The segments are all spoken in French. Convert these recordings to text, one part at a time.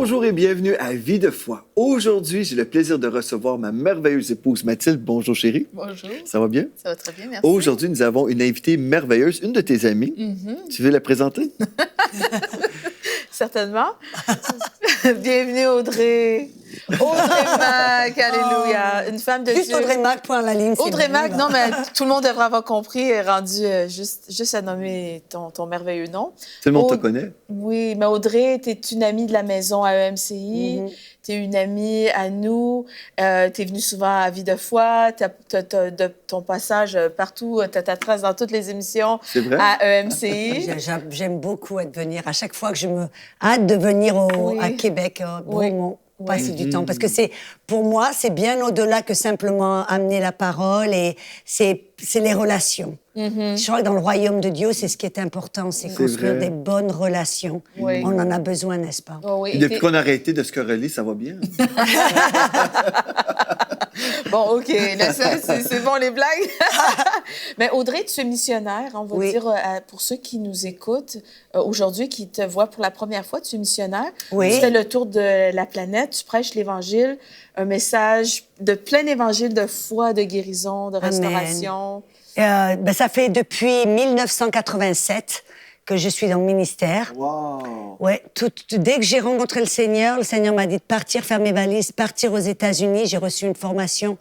Bonjour et bienvenue à Vie de foi. Aujourd'hui, j'ai le plaisir de recevoir ma merveilleuse épouse Mathilde. Bonjour chérie. Bonjour. Ça va bien? Ça va très bien, merci. Aujourd'hui, nous avons une invitée merveilleuse, une de tes amies. Tu veux la présenter? Certainement. Bienvenue Audrey. Audrey Mac, alléluia. Une femme de Juste Dieu. Audrey Mac, point à la ligne. Audrey Mac, non, mais tout le monde devrait avoir compris et rendu juste à nommer ton merveilleux nom. Tout le monde te connaît. Oui, mais Audrey, tu es une amie de la maison à EMCI. Tu es une amie à nous. Tu es venue souvent à Vie de foi. De ton passage partout, tu as ta trace dans toutes les émissions à EMCI. J'aime beaucoup venir. À chaque fois que je me hâte de venir à Québec, Bromont. Passer du temps. Parce que pour moi, c'est bien au-delà que simplement amener la parole et c'est les relations. Je crois que dans le royaume de Dieu, c'est ce qui est important, c'est construire des bonnes relations. On en a besoin, n'est-ce pas? Et depuis qu'on a arrêté de se quereller, ça va bien. Bon, OK, c'est bon les blagues. Mais Audrey, tu es missionnaire, on va dire, pour ceux qui nous écoutent aujourd'hui, qui te voient pour la première fois, tu es missionnaire. Oui. Tu fais le tour de la planète, tu prêches l'Évangile, un message de plein évangile de foi, de guérison, de restauration. Ça fait depuis 1987 que je suis dans le ministère. Wow! Ouais, dès que j'ai rencontré le Seigneur m'a dit de partir, faire mes valises, partir aux États-Unis. J'ai reçu une formation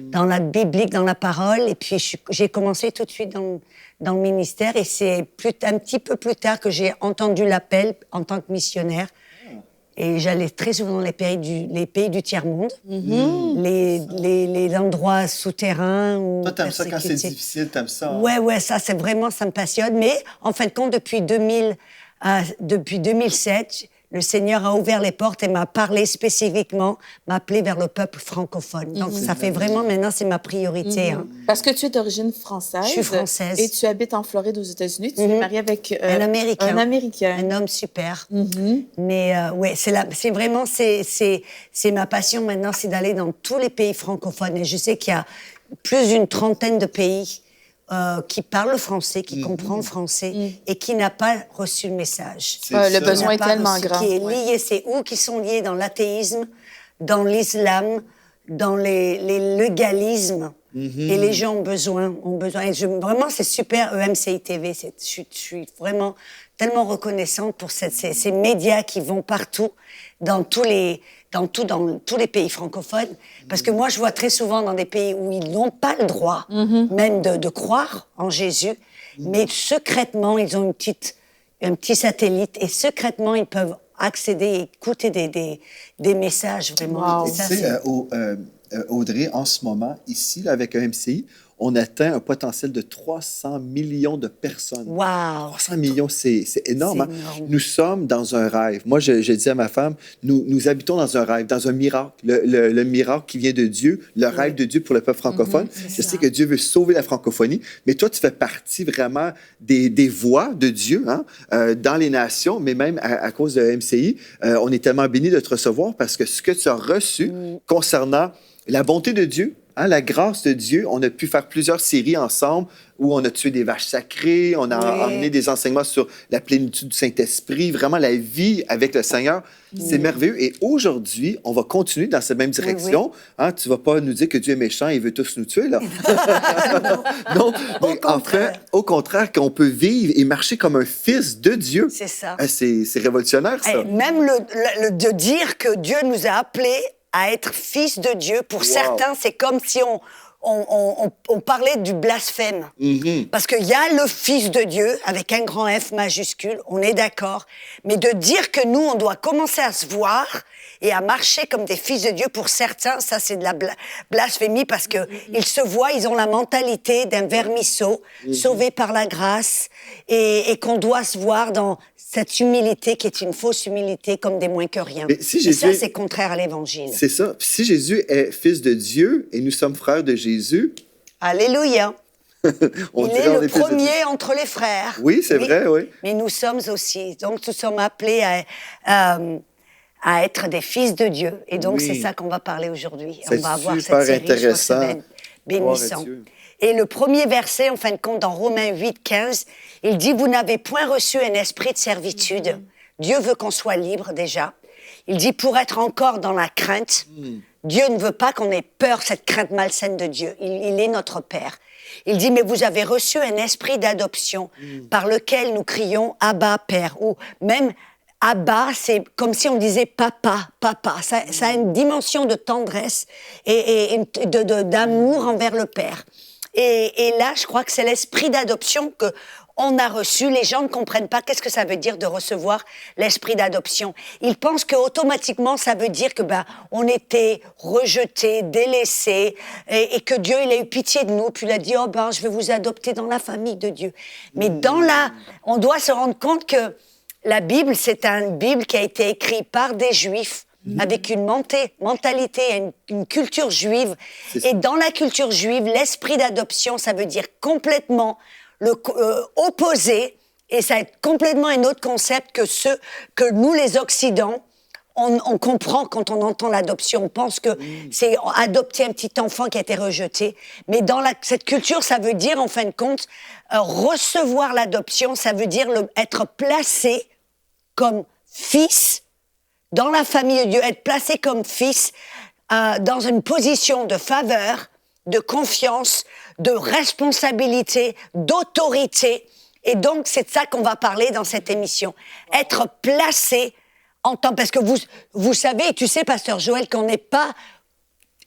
dans la biblique, dans la parole, et puis j'ai commencé tout de suite dans le ministère. Et c'est un petit peu plus tard que j'ai entendu l'appel en tant que missionnaire. Et j'allais très souvent dans les pays du tiers-monde, les endroits souterrains. Toi, t'aimes ça quand c'est difficile, t'aimes ça? Hein? Ouais, ça me passionne. Mais en fin de compte, depuis 2007, le Seigneur a ouvert les portes et m'a parlé spécifiquement, m'a appelé vers le peuple francophone. Donc, ça fait vraiment, maintenant, c'est ma priorité. Hein. Parce que tu es d'origine française. Je suis française. Et tu habites en Floride, aux États-Unis. Tu es mariée avec un Américain. Un Américain. Un homme super. Mais c'est vraiment, c'est ma passion maintenant, c'est d'aller dans tous les pays francophones. Et je sais qu'il y a plus d'une trentaine de pays qui parle le français, qui comprend le français et qui n'a pas reçu le message. Le besoin est tellement grand. Qui est lié, c'est où qui sont liés dans l'athéisme, dans l'islam, dans les légalismes. Et les gens ont besoin. Et vraiment, c'est super, EMCI TV. Je suis vraiment tellement reconnaissante pour ces médias qui vont partout, dans tous les pays francophones. Parce que moi, je vois très souvent dans des pays où ils n'ont pas le droit même de croire en Jésus, mais secrètement, ils ont un petit satellite et secrètement, ils peuvent accéder et écouter des messages vraiment. Wow. Tu sais, Audrey, en ce moment, ici, là, avec EMCI, on atteint un potentiel de 300 millions de personnes. Wow! 300 millions, c'est énorme, hein? Nous sommes dans un rêve. Moi, je dis à ma femme, nous habitons dans un rêve, dans un miracle. Le miracle qui vient de Dieu, le rêve de Dieu pour le peuple francophone. Je sais que Dieu veut sauver la francophonie, mais toi, tu fais partie vraiment des voix de Dieu dans les nations, mais même à cause de MCI. On est tellement bénis de te recevoir parce que ce que tu as reçu concernant la bonté de Dieu, la grâce de Dieu, on a pu faire plusieurs séries ensemble où on a tué des vaches sacrées, on a amené des enseignements sur la plénitude du Saint-Esprit, vraiment la vie avec le Seigneur. C'est merveilleux. Et aujourd'hui, on va continuer dans cette même direction. Hein, tu ne vas pas nous dire que Dieu est méchant et veut tous nous tuer, là. Non, mais en fait, au contraire, qu'on peut vivre et marcher comme un fils de Dieu. C'est ça. C'est révolutionnaire, ça. Même de dire que Dieu nous a appelés à être fils de Dieu, pour certains, c'est comme si on parlait du blasphème. Parce qu'il y a le Fils de Dieu, avec un grand F majuscule, on est d'accord. Mais de dire que nous, on doit commencer à se voir et à marcher comme des fils de Dieu, pour certains, ça, c'est de la blasphémie, parce qu'ils se voient, ils ont la mentalité d'un vermisseau, sauvé par la grâce, et qu'on doit se voir dans cette humilité qui est une fausse humilité, comme des moins que rien. Et ça, c'est contraire à l'Évangile. C'est ça. Si Jésus est fils de Dieu et nous sommes frères de Jésus... Alléluia! Il est le premier entre les frères. Oui, c'est vrai, oui. Mais nous sommes aussi. Donc, nous sommes appelés à être des fils de Dieu. Et donc, c'est ça qu'on va parler aujourd'hui. On va avoir cette série, intéressant. Bénissant. Et le premier verset, en fin de compte, dans Romains 8, 15, il dit « Vous n'avez point reçu un esprit de servitude. Dieu veut qu'on soit libre déjà. Il dit, pour être encore dans la crainte, Dieu ne veut pas qu'on ait peur, cette crainte malsaine de Dieu. Il est notre Père. Il dit, mais vous avez reçu un esprit d'adoption par lequel nous crions « Abba, Père ». Ou même « Abba », c'est comme si on disait « Papa, Papa ». Ça a une dimension de tendresse et d'amour envers le Père. Et là, je crois que c'est l'esprit d'adoption que on a reçu. Les gens ne comprennent pas qu'est-ce que ça veut dire de recevoir l'esprit d'adoption. Ils pensent que automatiquement ça veut dire que on était rejetés, délaissés, et que Dieu il a eu pitié de nous, puis il a dit je vais vous adopter dans la famille de Dieu. Mais on doit se rendre compte que la Bible, c'est une Bible qui a été écrite par des Juifs avec une mentalité, une culture juive. Et dans la culture juive, l'esprit d'adoption, ça veut dire complètement opposé, et ça est complètement un autre concept que ceux que nous, les Occidents, on comprend quand on entend l'adoption. On pense que c'est adopter un petit enfant qui a été rejeté. Mais dans cette culture, ça veut dire, en fin de compte, recevoir l'adoption, ça veut dire être placé comme fils dans la famille de Dieu, être placé comme fils dans une position de faveur, de confiance, de responsabilité, d'autorité. Et donc, c'est de ça qu'on va parler dans cette émission. Être placé en tant... Parce que vous savez, et tu sais, Pasteur Joël, qu'on n'est pas...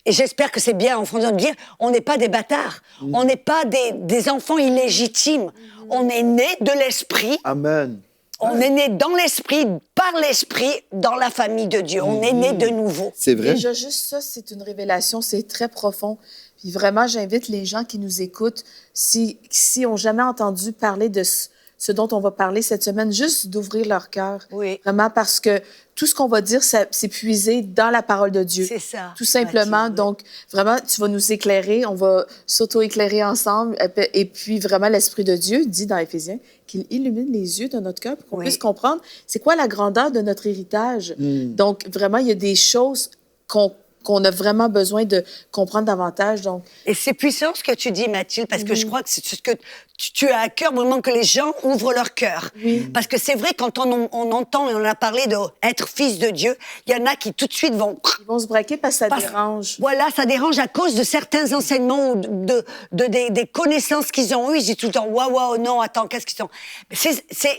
Et j'espère que c'est bien en français de dire, on n'est pas des bâtards. On n'est pas des enfants illégitimes. On est nés de l'esprit. Amen. On est né dans l'esprit, par l'esprit, dans la famille de Dieu. On est né de nouveau. C'est vrai. Déjà, juste ça, c'est une révélation, c'est très profond. Puis vraiment, j'invite les gens qui nous écoutent, si n'ont jamais entendu parler de ce dont on va parler cette semaine, juste d'ouvrir leur cœur. Oui. Vraiment, parce que tout ce qu'on va dire, c'est puisé dans la parole de Dieu. C'est ça. Tout simplement. Mathilde. Donc, vraiment, tu vas nous éclairer, on va s'auto-éclairer ensemble. Et puis, vraiment, l'Esprit de Dieu dit dans Éphésiens qu'il illumine les yeux de notre cœur pour qu'on puisse comprendre c'est quoi la grandeur de notre héritage. Donc, vraiment, il y a des choses qu'on a vraiment besoin de comprendre davantage. Donc... Et c'est puissant ce que tu dis, Mathilde, parce que je crois que c'est ce que tu as à cœur, vraiment que les gens ouvrent leur cœur. Parce que c'est vrai, quand on entend, et on a parlé d'être fils de Dieu, il y en a qui tout de suite vont... Ils vont se braquer parce que ça dérange. Voilà, ça dérange à cause de certains enseignements ou des connaissances qu'ils ont eues. Ils disent tout le temps, waouh, non, attends, qu'est-ce qu'ils sont...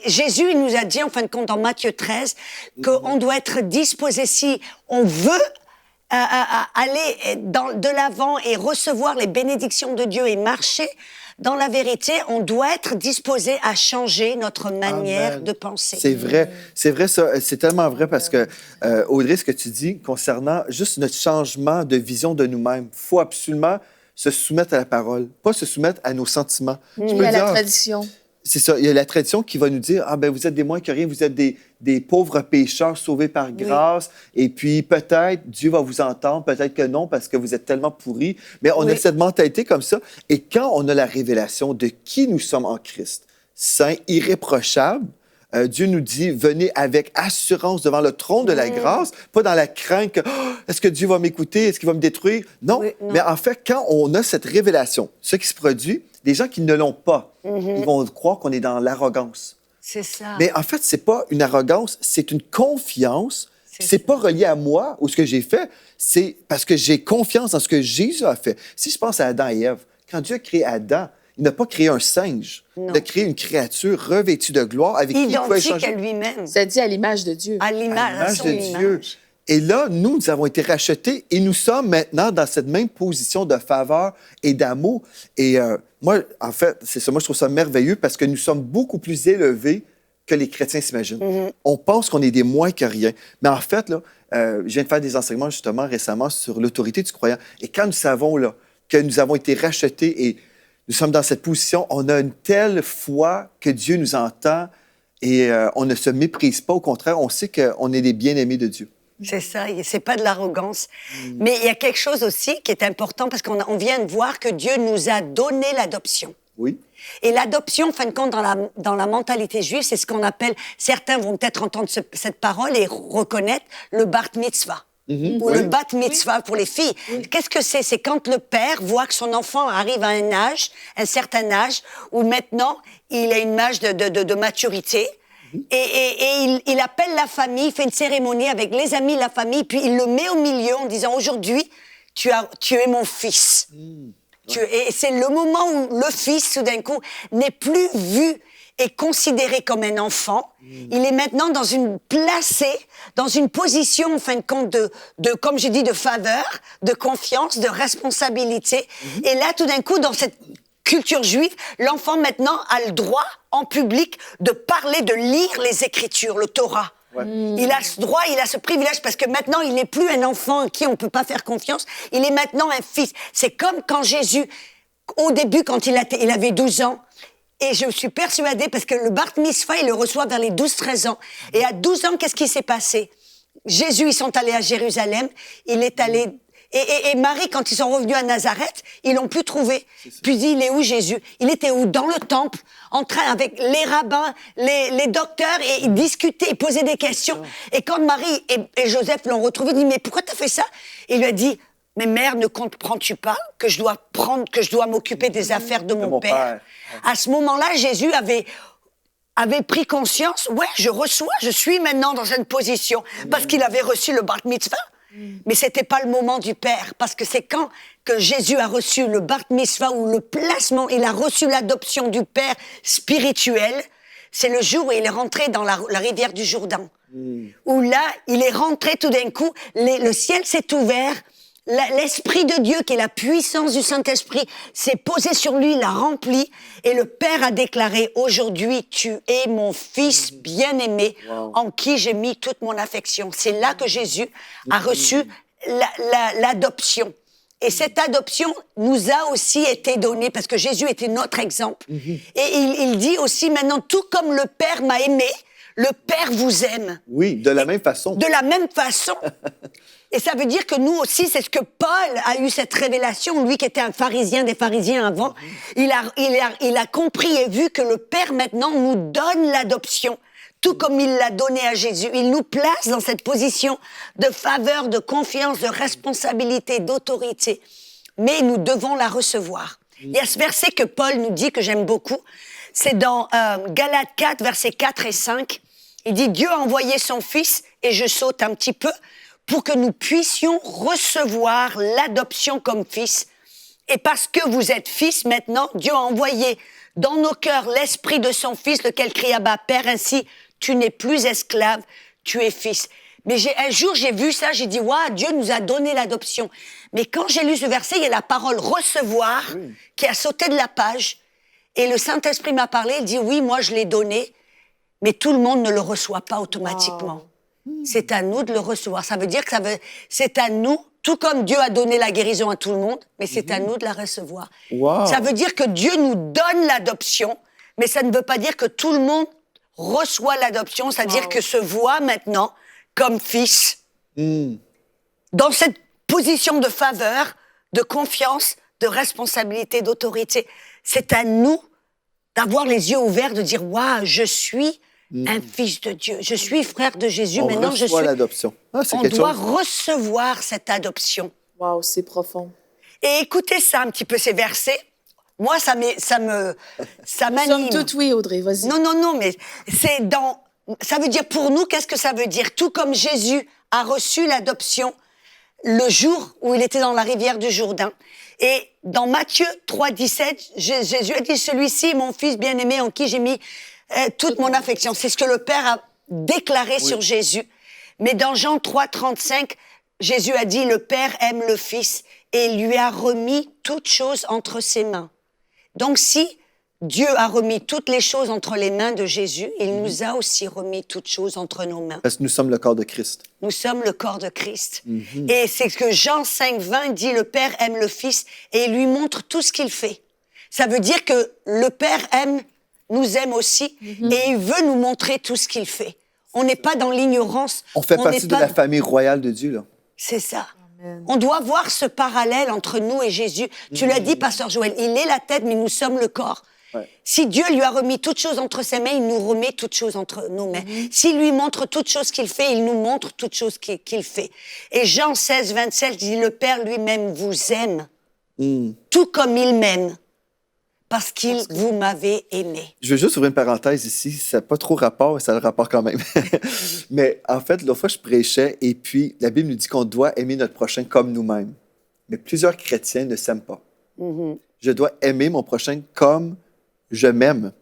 Jésus, il nous a dit, en fin de compte, dans Matthieu 13, qu'on doit être disposé, si on veut aller de l'avant et recevoir les bénédictions de Dieu et marcher dans la vérité, on doit être disposé à changer notre manière de penser. C'est vrai ça, c'est tellement vrai parce que, Audrey, ce que tu dis concernant juste notre changement de vision de nous-mêmes, il faut absolument se soumettre à la parole, pas se soumettre à nos sentiments. À la tradition. C'est ça, il y a la tradition qui va nous dire vous êtes des moins que rien, vous êtes des pauvres pécheurs sauvés par grâce, et puis peut-être Dieu va vous entendre, peut-être que non, parce que vous êtes tellement pourris. Mais on a cette mentalité comme ça. Et quand on a la révélation de qui nous sommes en Christ, saint, irréprochable, Dieu nous dit, venez avec assurance devant le trône de la grâce, pas dans la crainte que est-ce que Dieu va m'écouter, est-ce qu'il va me détruire? Non. Mais en fait, quand on a cette révélation, ce qui se produit, les gens qui ne l'ont pas, ils vont croire qu'on est dans l'arrogance. C'est ça. Mais en fait, c'est pas une arrogance, c'est une confiance. C'est pas relié à moi ou ce que j'ai fait, c'est parce que j'ai confiance dans ce que Jésus a fait. Si je pense à Adam et Ève, quand Dieu a créé Adam, il n'a pas créé un singe. Non. Il a créé une créature revêtue de gloire avec qui il pouvait échanger. Identique à lui-même. C'est dit à l'image de Dieu. À l'image de Dieu. Et là, nous avons été rachetés et nous sommes maintenant dans cette même position de faveur et d'amour. Et moi, en fait, c'est ça. Moi, je trouve ça merveilleux parce que nous sommes beaucoup plus élevés que les chrétiens s'imaginent. On pense qu'on est des moins que rien. Mais en fait, là, je viens de faire des enseignements justement récemment sur l'autorité du croyant. Et quand nous savons là, que nous avons été rachetés et nous sommes dans cette position, on a une telle foi que Dieu nous entend et on ne se méprise pas. Au contraire, on sait qu'on est des bien-aimés de Dieu. C'est ça, c'est pas de l'arrogance. Mais il y a quelque chose aussi qui est important parce qu'on vient de voir que Dieu nous a donné l'adoption. Oui. Et l'adoption, en fin de compte, dans la mentalité juive, c'est ce qu'on appelle, certains vont peut-être entendre cette parole et reconnaître le bar mitzvah. Ou le bat mitzvah pour les filles. Qu'est-ce que c'est? C'est quand le père voit que son enfant arrive à un certain âge, où maintenant, il a une âge de maturité, Et il appelle la famille, il fait une cérémonie avec les amis, la famille, puis il le met au milieu en disant, aujourd'hui, tu es mon fils. Et c'est le moment où le fils, tout d'un coup, n'est plus vu et considéré comme un enfant. Il est maintenant placé dans une position, en fin de compte, de comme je dis, de faveur, de confiance, de responsabilité. Et là, tout d'un coup, dans cette culture juive, l'enfant maintenant a le droit, en public, de parler, de lire les Écritures, le Torah. Il a ce droit, il a ce privilège, parce que maintenant, il n'est plus un enfant en qui on ne peut pas faire confiance, il est maintenant un fils. C'est comme quand Jésus, au début, quand il avait 12 ans, et je suis persuadée, parce que le Bar Mitzvah, il le reçoit vers les 12-13 ans. Et à 12 ans, qu'est-ce qui s'est passé? Jésus, ils sont allés à Jérusalem, il est allé... Et Marie, quand ils sont revenus à Nazareth, ils l'ont plus trouvé. Puis il est où Jésus? Il était où? Dans le temple, en train avec les rabbins, les docteurs, et ils discutaient, ils posaient des questions. Et quand Marie et Joseph l'ont retrouvé, il dit, mais pourquoi t'as fait ça? Et il lui a dit, mais mère, ne comprends-tu pas que je dois m'occuper des affaires de mon père? À ce moment-là, Jésus avait pris conscience, je suis maintenant dans une position, parce qu'il avait reçu le Bar Mitzvah. Mais c'était pas le moment du Père, parce que c'est quand que Jésus a reçu le Bar Mitzvah, ou le placement, il a reçu l'adoption du Père spirituel, c'est le jour où il est rentré dans la rivière du Jourdain. Où là, il est rentré tout d'un coup, le ciel s'est ouvert, l'Esprit de Dieu, qui est la puissance du Saint-Esprit, s'est posé sur lui, l'a rempli, et le Père a déclaré, aujourd'hui, tu es mon Fils bien-aimé, en qui j'ai mis toute mon affection. C'est là que Jésus a reçu l'adoption. Et cette adoption nous a aussi été donnée, parce que Jésus était notre exemple. Et il dit aussi maintenant, tout comme le Père m'a aimé, le Père vous aime. Oui, de la même façon. De la même façon. Et ça veut dire que nous aussi, c'est ce que Paul a eu cette révélation, lui qui était un pharisien des pharisiens avant. Il a compris et vu que le Père maintenant nous donne l'adoption, tout comme il l'a donné à Jésus. Il nous place dans cette position de faveur, de confiance, de responsabilité, d'autorité. Mais nous devons la recevoir. Il y a ce verset que Paul nous dit, que j'aime beaucoup. C'est dans Galates 4, versets 4 et 5. Il dit, Dieu a envoyé son Fils, et je saute un petit peu, pour que nous puissions recevoir l'adoption comme fils. Et parce que vous êtes fils maintenant, Dieu a envoyé dans nos cœurs l'esprit de son Fils, lequel crie à bas, Père, ainsi tu n'es plus esclave, tu es fils. Mais un jour, j'ai vu ça, j'ai dit, waouh, Dieu nous a donné l'adoption. Mais quand j'ai lu ce verset, il y a la parole recevoir qui a sauté de la page. Et le Saint-Esprit m'a parlé, il dit, oui, moi je l'ai donné, mais tout le monde ne le reçoit pas automatiquement. Wow. C'est à nous de le recevoir. Ça veut dire que c'est à nous, tout comme Dieu a donné la guérison à tout le monde, mais c'est à nous de la recevoir. Wow. Ça veut dire que Dieu nous donne l'adoption, mais ça ne veut pas dire que tout le monde reçoit l'adoption, c'est-à-dire que se voit maintenant comme fils, dans cette position de faveur, de confiance, de responsabilité, d'autorité. C'est à nous d'avoir les yeux ouverts, de dire « Waouh, je suis un fils de Dieu. Je suis frère de Jésus. Maintenant, je suis... » l'adoption. On doit recevoir cette adoption. Waouh, c'est profond. Et écoutez ça un petit peu, ces versets. Moi, ça m'anime. Somme toute, oui, Audrey, vas-y. Non, mais c'est dans... Ça veut dire pour nous, qu'est-ce que ça veut dire? Tout comme Jésus a reçu l'adoption le jour où il était dans la rivière du Jourdain. Et dans Matthieu 3, 17, Jésus a dit, celui-ci est mon fils bien-aimé en qui j'ai mis toute mon affection. C'est ce que le Père a déclaré sur Jésus. Mais dans Jean 3, 35, Jésus a dit, le Père aime le Fils et lui a remis toutes choses entre ses mains. Donc si Dieu a remis toutes les choses entre les mains de Jésus, il nous a aussi remis toutes choses entre nos mains. Parce que nous sommes le corps de Christ. Nous sommes le corps de Christ. Et c'est ce que Jean 5, 20 dit, le Père aime le Fils et il lui montre tout ce qu'il fait. Ça veut dire que le Père nous aime aussi et il veut nous montrer tout ce qu'il fait. On n'est pas dans l'ignorance. On fait partie de la famille royale de Dieu, là. C'est ça. On doit voir ce parallèle entre nous et Jésus. Tu l'as dit, Pasteur Joël, il est la tête, mais nous sommes le corps. Ouais. Si Dieu lui a remis toutes choses entre ses mains, il nous remet toutes choses entre nos mains. S'il lui montre toutes choses qu'il fait, il nous montre toutes choses qu'il fait. Et Jean 16, 27 dit, le Père lui-même vous aime, tout comme il m'aime. parce qu'il vous m'avez aimé. Je veux juste ouvrir une parenthèse ici. Ça n'a pas trop rapport, mais ça a le rapport quand même. Mais en fait, l'autre fois, je prêchais et puis la Bible nous dit qu'on doit aimer notre prochain comme nous-mêmes. Mais plusieurs chrétiens ne s'aiment pas. Je dois aimer mon prochain comme je m'aime.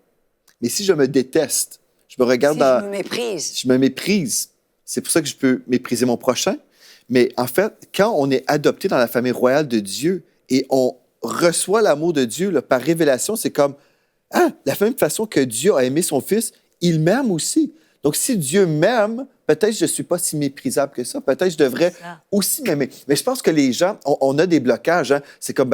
Mais si je me déteste, je me regarde je me méprise. Je me méprise. C'est pour ça que je peux mépriser mon prochain. Mais en fait, quand on est adopté dans la famille royale de Dieu et on reçoit l'amour de Dieu là, par révélation, c'est comme, la même façon que Dieu a aimé son Fils, il m'aime aussi. Donc, si Dieu m'aime, peut-être je ne suis pas si méprisable que ça. Peut-être je devrais aussi m'aimer. Mais je pense que les gens, on a des blocages. Hein? C'est comme,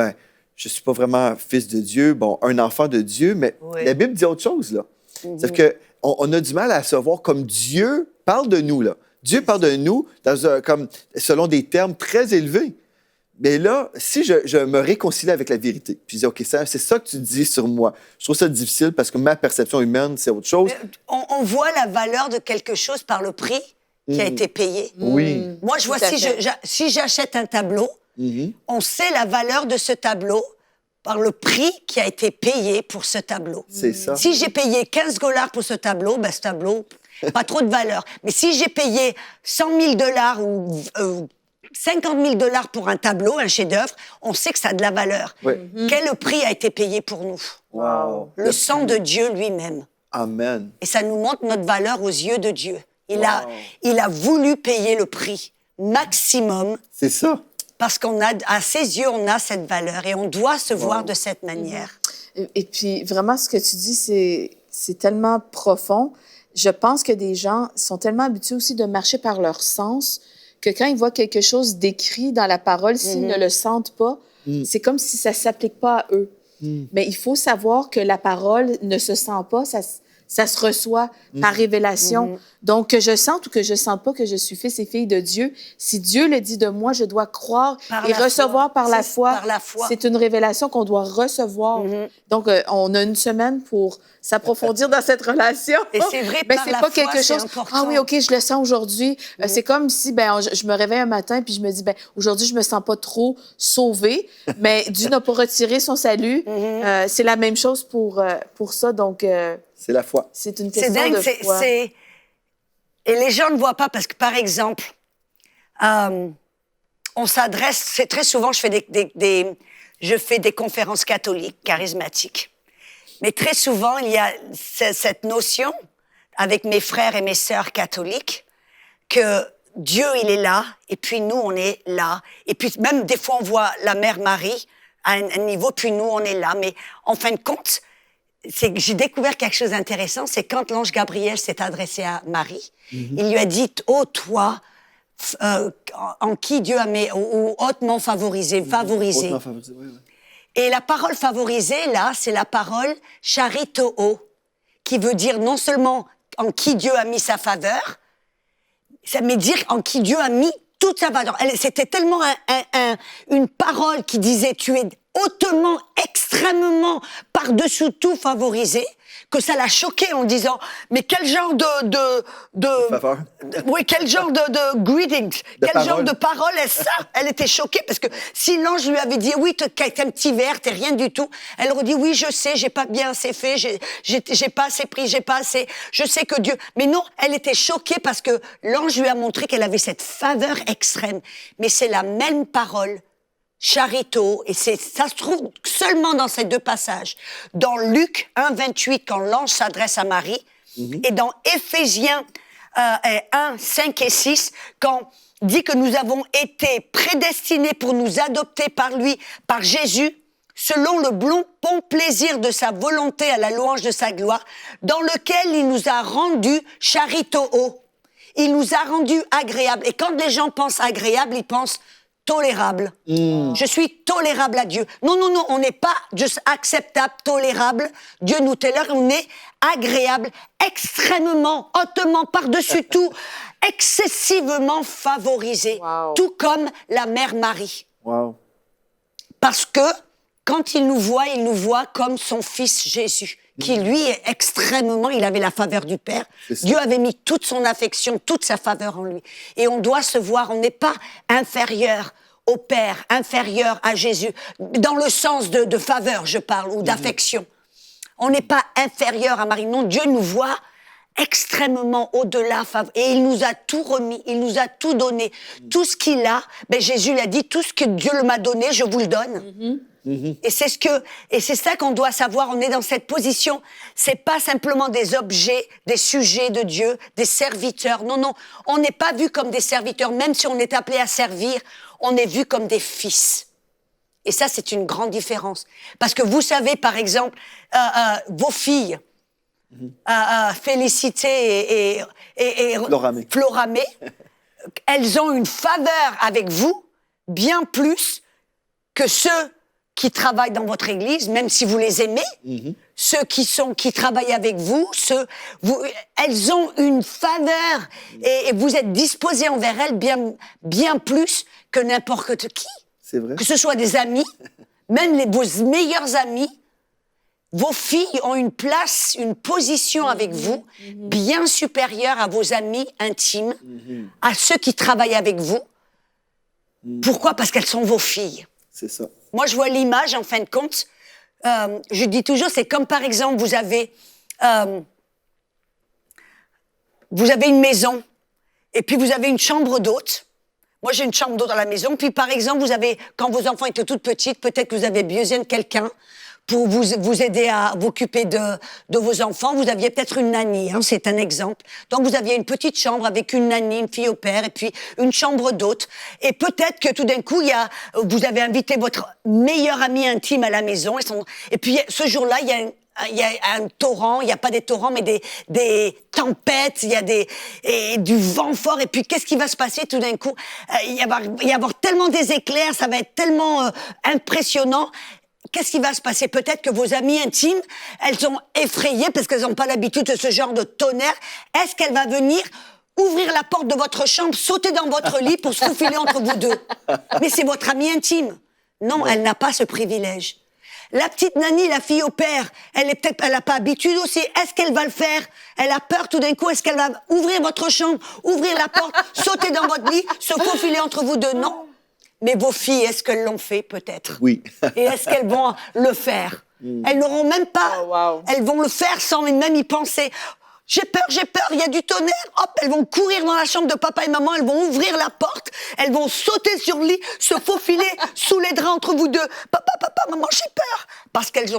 je ne suis pas vraiment fils de Dieu, bon, un enfant de Dieu, mais la Bible dit autre chose, là. C'est-à-dire qu'on a du mal à se voir comme Dieu parle de nous, là. Dieu parle de nous comme, selon des termes très élevés. Mais là, si je me réconcilie avec la vérité, puis je dis, OK, c'est ça que tu dis sur moi. Je trouve ça difficile parce que ma perception humaine, c'est autre chose. On voit la valeur de quelque chose par le prix qui a été payé. Oui. Moi, je vois, si j'achète un tableau, on sait la valeur de ce tableau par le prix qui a été payé pour ce tableau. C'est ça. Si j'ai payé 15 $ pour ce tableau, ce tableau, pas trop de valeur. Mais si j'ai payé 100 000 $ ou 50 000 $ pour un tableau, un chef-d'œuvre, on sait que ça a de la valeur. Quel prix a été payé pour nous? Wow. Le sang de Dieu lui-même. Amen. Et ça nous montre notre valeur aux yeux de Dieu. Il a voulu payer le prix maximum. C'est ça. Parce à ses yeux, on a cette valeur et on doit se voir de cette manière. Et puis, vraiment, ce que tu dis, c'est tellement profond. Je pense que des gens sont tellement habitués aussi de marcher par leur sens que quand ils voient quelque chose d'écrit dans la parole, s'ils ne le sentent pas, c'est comme si ça ne s'applique pas à eux. Mais il faut savoir que la parole ne se sent pas, ça se reçoit par révélation. Donc, que je sente ou que je ne sente pas que je suis fils et fille de Dieu, si Dieu le dit de moi, je dois croire et recevoir par la foi. C'est une révélation qu'on doit recevoir. Donc, on a une semaine pour s'approfondir dans cette relation. Et c'est vrai, mais par c'est la pas foi, quelque chose. important. Ah oui, OK, je le sens aujourd'hui. C'est comme si je me réveille un matin puis je me dis, aujourd'hui, je me sens pas trop sauvée, mais Dieu n'a pas retiré son salut. C'est la même chose pour ça. Donc, c'est la foi. C'est une question de foi. Et les gens ne voient pas parce que, par exemple, on s'adresse... C'est très souvent, je fais des conférences catholiques, charismatiques. Mais très souvent, il y a cette notion, avec mes frères et mes sœurs catholiques, que Dieu, il est là, et puis nous, on est là. Et puis même, des fois, on voit la Mère Marie à un niveau, puis nous, on est là. Mais en fin de compte... j'ai découvert quelque chose d'intéressant, c'est quand l'ange Gabriel s'est adressé à Marie, il lui a dit « Oh, toi, en qui Dieu a mis, ou hautement favorisé, favorisé. » Hautement favorisé, oui. Et la parole favorisée, là, c'est la parole « charitoo », qui veut dire non seulement en qui Dieu a mis sa faveur, ça veut dire en qui Dieu a mis toute sa valeur. C'était tellement une parole qui disait « Tu es hautement, extrêmement, par-dessus tout favorisé », que ça l'a choquée en disant « Mais quel genre faveur. Oui, quel genre de greeting, quel genre de parole est ça? Elle était choquée parce que si l'ange lui avait dit « Oui, t'es un petit verre, t'es rien du tout », elle aurait dit « Oui, je sais, j'ai pas bien assez fait, j'ai pas assez pris, j'ai pas assez... Je sais que Dieu... » Mais non, elle était choquée parce que l'ange lui a montré qu'elle avait cette faveur extrême. Mais c'est la même parole, charito, et ça se trouve seulement dans ces deux passages. Dans Luc 1, 28, quand l'ange s'adresse à Marie, et dans Éphésiens 1, 5 et 6, quand dit que nous avons été prédestinés pour nous adopter par lui, par Jésus, selon le bon plaisir de sa volonté à la louange de sa gloire, dans lequel il nous a rendus charitoo. Il nous a rendus agréables. Et quand les gens pensent agréable, ils pensent tolérable. Je suis tolérable à Dieu. Non, on n'est pas juste acceptable, tolérable. Dieu nous tolère, on est agréable, extrêmement, hautement, par-dessus tout, excessivement favorisé. Wow. Tout comme la Mère Marie. Wow. Parce que quand il nous voit comme son fils Jésus, qui lui est extrêmement, il avait la faveur du Père. Dieu avait mis toute son affection, toute sa faveur en lui. Et on doit se voir, on n'est pas inférieur au Père, inférieur à Jésus, dans le sens de faveur, je parle, ou d'affection. On n'est pas inférieur à Marie. Non, Dieu nous voit extrêmement au-delà, et il nous a tout remis, il nous a tout donné. Tout ce qu'il a, Jésus l'a dit, tout ce que Dieu m'a donné, je vous le donne. Et c'est ça qu'on doit savoir, on est dans cette position. C'est pas simplement des objets, des sujets de Dieu, des serviteurs. Non, on n'est pas vu comme des serviteurs, même si on est appelé à servir, on est vu comme des fils. Et ça, c'est une grande différence. Parce que vous savez, par exemple, vos filles, Félicité et Floramé, elles ont une faveur avec vous bien plus que ceux qui travaillent dans votre église, même si vous les aimez, ceux qui travaillent avec vous, elles ont une faveur et vous êtes disposés envers elles bien plus que n'importe qui. C'est vrai. Que ce soit des amis, même vos meilleurs amis. Vos filles ont une place, une position avec vous bien supérieure à vos amis intimes, à ceux qui travaillent avec vous. Pourquoi ? Parce qu'elles sont vos filles. C'est ça. Moi, je vois l'image, en fin de compte, je dis toujours, c'est comme par exemple, vous avez une maison, et puis vous avez une chambre d'hôte. Moi, j'ai une chambre d'hôte dans la maison, puis par exemple, quand vos enfants étaient toutes petites, peut-être que vous avez besoin de quelqu'un pour vous aider à vous occuper de vos enfants. Vous aviez peut-être une nanny, c'est un exemple. Donc, vous aviez une petite chambre avec une nanny, une fille au père, et puis une chambre d'hôte. Et peut-être que tout d'un coup, vous avez invité votre meilleur ami intime à la maison. Et puis, ce jour-là, il y a un torrent, il n'y a pas des torrents, mais des tempêtes, il y a du vent fort. Et puis, qu'est-ce qui va se passer tout d'un coup ? Il va y avoir tellement des éclairs, ça va être tellement impressionnant. Qu'est-ce qui va se passer ? Peut-être que vos amies intimes, elles sont effrayées parce qu'elles n'ont pas l'habitude de ce genre de tonnerre. Est-ce qu'elle va venir ouvrir la porte de votre chambre, sauter dans votre lit pour se faufiler entre vous deux ? Mais c'est votre amie intime. Non, elle n'a pas ce privilège. La petite nanny, la fille au père, elle n'a pas habitude aussi. Est-ce qu'elle va le faire ? Elle a peur tout d'un coup. Est-ce qu'elle va ouvrir votre chambre, ouvrir la porte, sauter dans votre lit, se faufiler entre vous deux ? Non. Mais vos filles, est-ce qu'elles l'ont fait, peut-être ? Oui. Et est-ce qu'elles vont le faire ? Elles n'auront même pas. Oh, wow. Elles vont le faire sans même y penser. J'ai peur, il y a du tonnerre. Hop, elles vont courir dans la chambre de papa et maman, elles vont ouvrir la porte, elles vont sauter sur le lit, se faufiler sous les draps entre vous deux. Papa, maman, j'ai peur. Parce qu'elles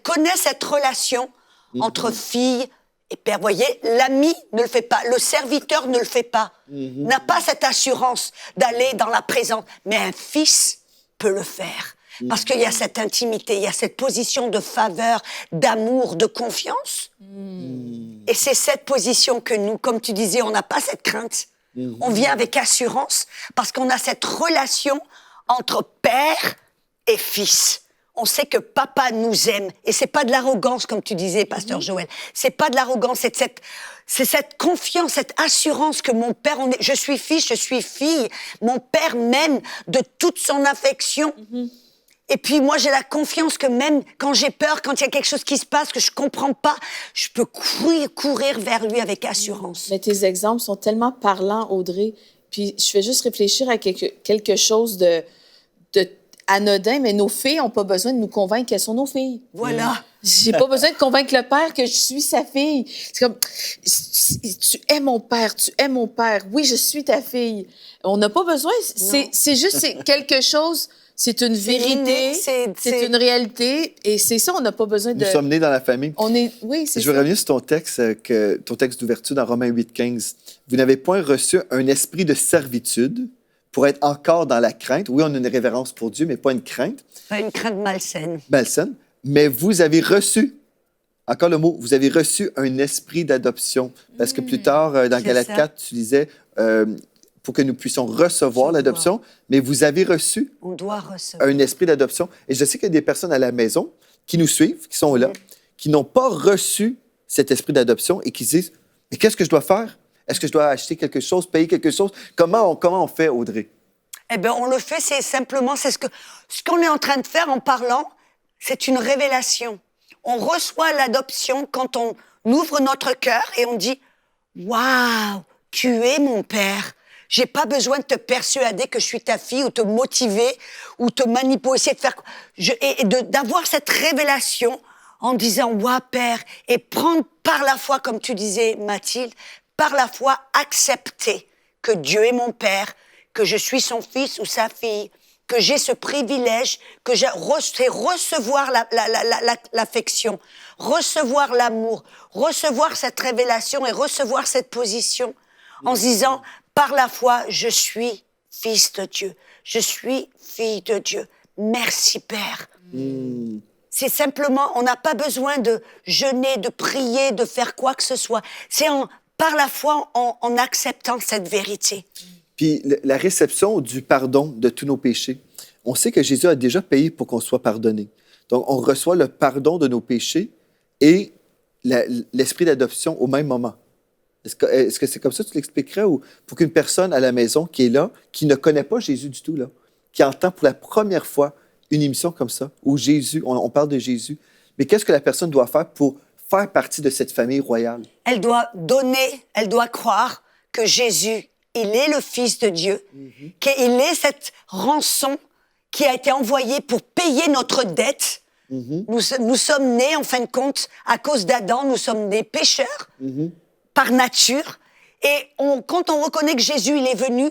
connaissent cette relation entre filles et père. Vous voyez, l'ami ne le fait pas, le serviteur ne le fait pas, n'a pas cette assurance d'aller dans la présence. Mais un fils peut le faire. Parce qu'il y a cette intimité, il y a cette position de faveur, d'amour, de confiance. Et c'est cette position que nous, comme tu disais, on n'a pas cette crainte. On vient avec assurance parce qu'on a cette relation entre père et fils. On sait que papa nous aime. Et c'est pas de l'arrogance, comme tu disais, pasteur Joël. C'est pas de l'arrogance, c'est cette confiance, cette assurance que mon père, je suis fils, je suis fille. Mon père m'aime de toute son affection. Et puis moi, j'ai la confiance que même quand j'ai peur, quand il y a quelque chose qui se passe que je comprends pas, je peux courir vers lui avec assurance. Mais tes exemples sont tellement parlants, Audrey. Puis je fais juste réfléchir à quelque chose de anodin, mais nos filles n'ont pas besoin de nous convaincre qu'elles sont nos filles. Voilà. J'ai pas besoin de convaincre le père que je suis sa fille. C'est comme, tu es mon père, tu es mon père. Oui, je suis ta fille. On n'a pas besoin. C'est juste quelque chose. C'est une vérité, c'est une réalité, et c'est ça, on n'a pas besoin de... Nous sommes nés dans la famille. Oui, c'est ça. Je veux revenir sur ton texte d'ouverture dans Romains 8,15. Vous n'avez point reçu un esprit de servitude pour être encore dans la crainte. Oui, on a une révérence pour Dieu, mais pas une crainte. Pas une crainte malsaine. Malsaine. Mais vous avez reçu, encore le mot, vous avez reçu un esprit d'adoption. Parce que plus tard, dans Galates 4, tu disais... pour que nous puissions recevoir l'adoption, mais vous avez reçu On doit recevoir. un esprit d'adoption. Et je sais qu'il y a des personnes à la maison qui nous suivent, qui sont là, qui n'ont pas reçu cet esprit d'adoption et qui se disent « Mais qu'est-ce que je dois faire? Est-ce que je dois acheter quelque chose, payer quelque chose? » Comment on fait, Audrey? Eh bien, on le fait, c'est simplement, ce qu'on est en train de faire en parlant, c'est une révélation. On reçoit l'adoption quand on ouvre notre cœur et on dit « Waouh, tu es mon père. J'ai pas besoin de te persuader que je suis ta fille ou te motiver ou te manipuler, essayer de faire... d'avoir cette révélation en disant « Ouais, Père » et prendre par la foi, comme tu disais, Mathilde, par la foi, accepter que Dieu est mon Père, que je suis son fils ou sa fille, que j'ai ce privilège, que j'ai recevoir l'affection, recevoir l'amour, recevoir cette révélation et recevoir cette position en se disant, par la foi, je suis fils de Dieu, je suis fille de Dieu. Merci Père. C'est simplement, on n'a pas besoin de jeûner, de prier, de faire quoi que ce soit. C'est par la foi, en acceptant cette vérité. Puis la réception du pardon de tous nos péchés. On sait que Jésus a déjà payé pour qu'on soit pardonné. Donc, on reçoit le pardon de nos péchés et l'esprit d'adoption au même moment. Est-ce que c'est comme ça que tu l'expliquerais? Ou pour qu'une personne à la maison qui est là, qui ne connaît pas Jésus du tout, là, qui entend pour la première fois une émission comme ça, où Jésus, on parle de Jésus, mais qu'est-ce que la personne doit faire pour faire partie de cette famille royale? Elle doit donner, elle doit croire que Jésus, il est le Fils de Dieu, qu'il est cette rançon qui a été envoyée pour payer notre dette. Nous sommes nés, en fin de compte, à cause d'Adam, nous sommes des pécheurs par nature. Et quand on reconnaît que Jésus, il est venu,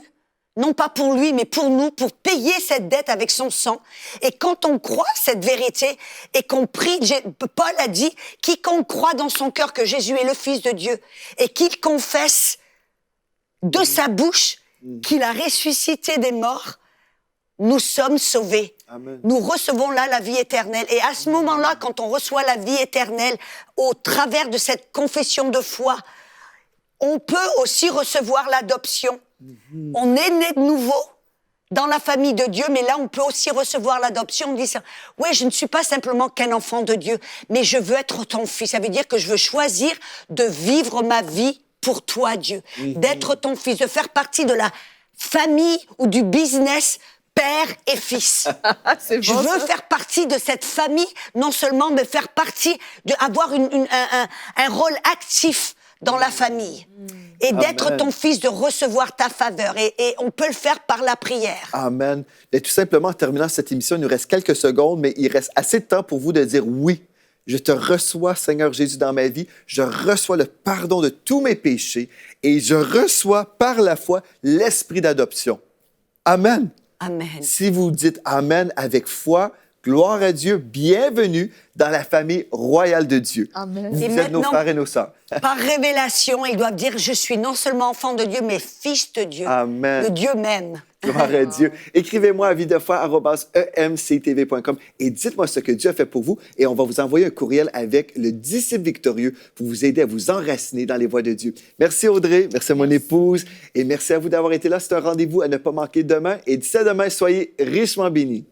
non pas pour lui, mais pour nous, pour payer cette dette avec son sang. Et quand on croit cette vérité et qu'on prie, Paul a dit, quiconque croit dans son cœur que Jésus est le Fils de Dieu et qu'il confesse de sa bouche qu'il a ressuscité des morts, nous sommes sauvés. Amen. Nous recevons là la vie éternelle. Et à ce moment-là, quand on reçoit la vie éternelle, au travers de cette confession de foi, on peut aussi recevoir l'adoption. On est né de nouveau dans la famille de Dieu, mais là, on peut aussi recevoir l'adoption. On dit ça. Oui, je ne suis pas simplement qu'un enfant de Dieu, mais je veux être ton fils. Ça veut dire que je veux choisir de vivre ma vie pour toi, Dieu. D'être ton fils, de faire partie de la famille ou du business père et fils. C'est Je bon, veux ça. faire partie de cette famille, non seulement, mais faire partie, avoir un rôle actif dans la famille. Et d'être Amen. ton fils, de recevoir ta faveur. Et on peut le faire par la prière. Amen. Et tout simplement, en terminant cette émission, il nous reste quelques secondes, mais il reste assez de temps pour vous de dire oui. Je te reçois, Seigneur Jésus, dans ma vie. Je reçois le pardon de tous mes péchés et je reçois par la foi l'esprit d'adoption. Amen. Amen. Si vous dites Amen avec foi, gloire à Dieu, bienvenue dans la famille royale de Dieu. Amen. Vous Et êtes nos maintenant- frères et nos sœurs. Par révélation, ils doivent dire, je suis non seulement enfant de Dieu, mais fils de Dieu. Amen. Le Dieu même. Gloire à Dieu. Écrivez-moi à videfoi@emctv.com et dites-moi ce que Dieu a fait pour vous et on va vous envoyer un courriel avec le disciple victorieux pour vous aider à vous enraciner dans les voies de Dieu. Merci Audrey, merci à mon épouse et merci à vous d'avoir été là. C'est un rendez-vous à ne pas manquer demain et d'ici à demain, soyez richement bénis.